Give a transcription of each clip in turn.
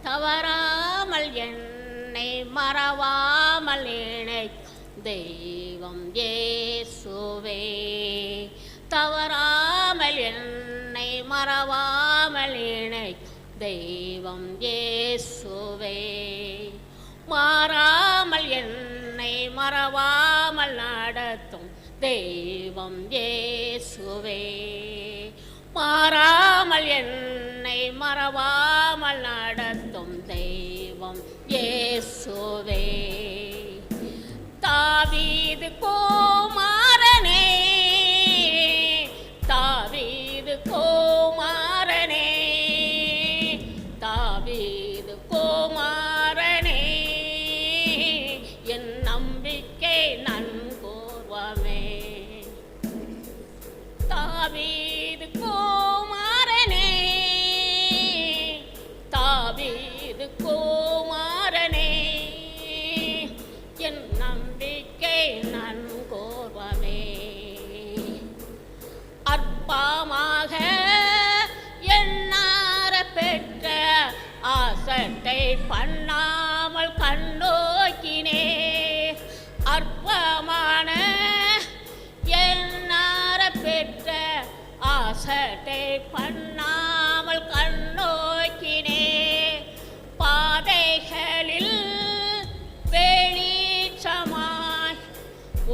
தவறாமல் என்னை மறவாமல் இணைக்கும் தெய்வம் இயேசுவே. தவறாமல் என்னை மறவாமல் இணைக்கும் தெய்வம் இயேசுவே. மாறாமல் என்னை மறவாமல் நடத்தும் தெய்வம் இயேசுவே. மாறாமல் என்னை மறவாமல் நடத்தும் தெய்வம் இயேசுவே. தாவீது குமாரனே, தாவீது குமாரனே, தாவீது குமாரனே, என் நம்பிக்கை நன்கோர்வமே. தாவீது குமாரனே, தாவீது குமாரனே, என் நம்பிக்கை நன்கோர்வமே. அற்பமாக எண்ணார பெற்ற ஆசத்தை பண்ணாமல் கண்ணோக்கினே. அற்பமான எண்ணார பெற்ற ஆசத்தை பண்ணாமல் கண்ணோக்கினே. பாதைகளில் வெளிச்சமாய்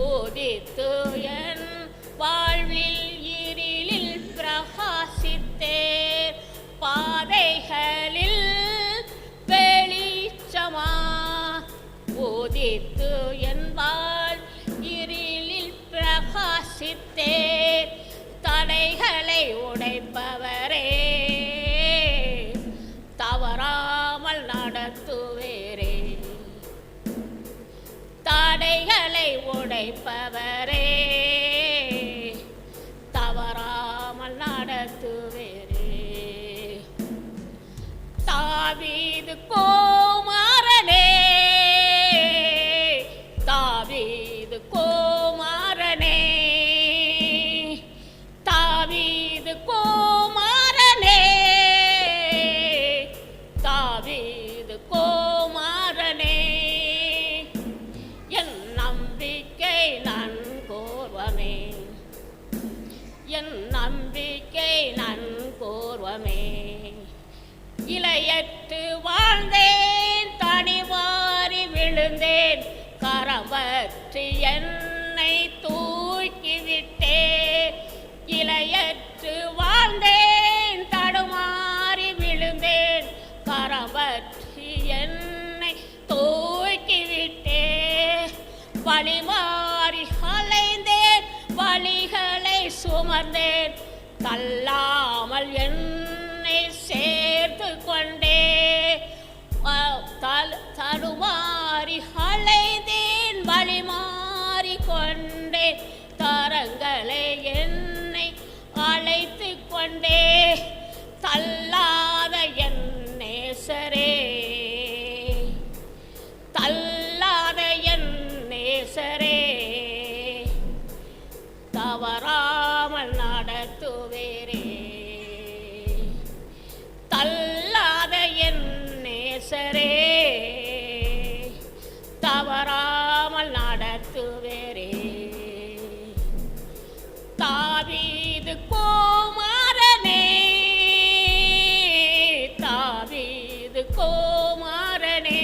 உதித்து என் வாழ்வில் இருளில் பிரகாசித்தேன். பாதைகளில் வெளிச்சமாய் உதித்து என் வாழ் இருளில் பிரகாசித்தேன். தடைகளை உடைப்பவரே, தவறாமல் நடத்துவேரே. தடைகளை உடைப்பவரே, தவறாமல் நடத்துவேரே. தாவீது குமாரனே, தாவீது குமாரனே, தாவீது குமாரனே, தாவீது குமாரனே, என் நம்பிக்கை நன்கோர்வமே. என் நம்பிக்கை நன்கோர்வமே. இலையற்று வாழ்ந்தேன், தனிவாரி விழுந்தேன், கரம்பற்றி என்னை தூக்கிவிட்டேன். இலையற்று வாழ்ந்தேன், தடுமாறி விழுந்தேன், கரம்பற்றி என்னை தூக்கிவிட்டேன். வழிமாறி அலைந்தேன், வழிகளை சுமந்தேன், தள்ளாமல் என்னை சேர்த்து கொண்டே. தடுமாறி அலைந்தேன், வழிமாறி கொண்டேன், தரங்களை என்னை அழைத்து கொண்டே. தள்ளாத என் நேசரே, தள்ளாத என் நேசரே, தவறாமல் நடத்துவேரே. தள்ளாத என் நேசரே, தவறாமல் நடத்துவேரே. தாவீது குமாரனே, தாவீது குமாரனே,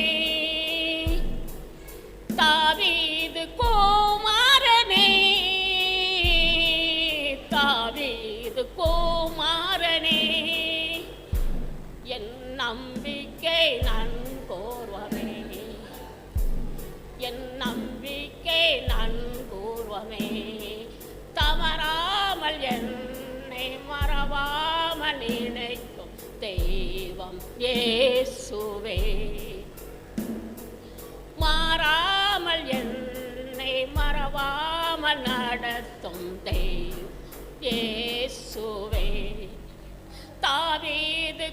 தாவீது குமாரனே, தாவீது குமாரனே, என் நம்பிக்கை நன்கோர்வமே. என் நம்பிக்கை நன்கோர்வமே. தவறாமல் என்னை மறவாமல் இணைக்கும் தெய்வம் இயேசுவே. மாறாமல் என்னை மறவாமல் நடத்தும் தெய்வம் இயேசுவே. தாவீது